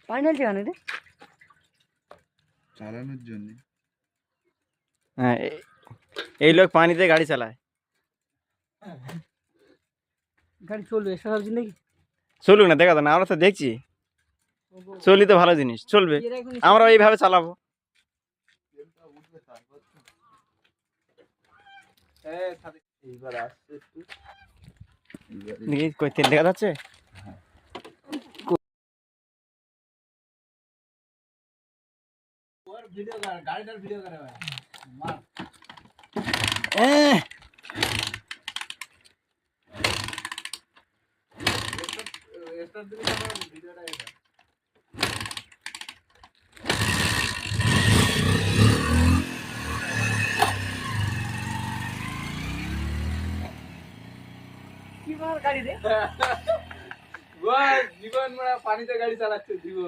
পানি ঢালছে কেন রে? চালানোর জন্য। হ্যাঁ, এই লোক পানিতে গাড়ি চালায়। গাড়ি চলবে এসব ভাবছি নাকি? চলুক না, দেখা তো না, আমরা তো দেখছি। চলি তো ভালো জিনিস, চলবে। আমরা এইভাবে চালাবো। এইবার আসছে একটু। দেখি কই তেল দেখা যাচ্ছে। গাড়িটার ভিডিও করে ভাই। স্টার্ট দিলে আমার ভিডিওটা এটা। কি বার গাড়ি রে? জীবন মানে পানিতে গাড়ি চালাচ্ছে জীবন।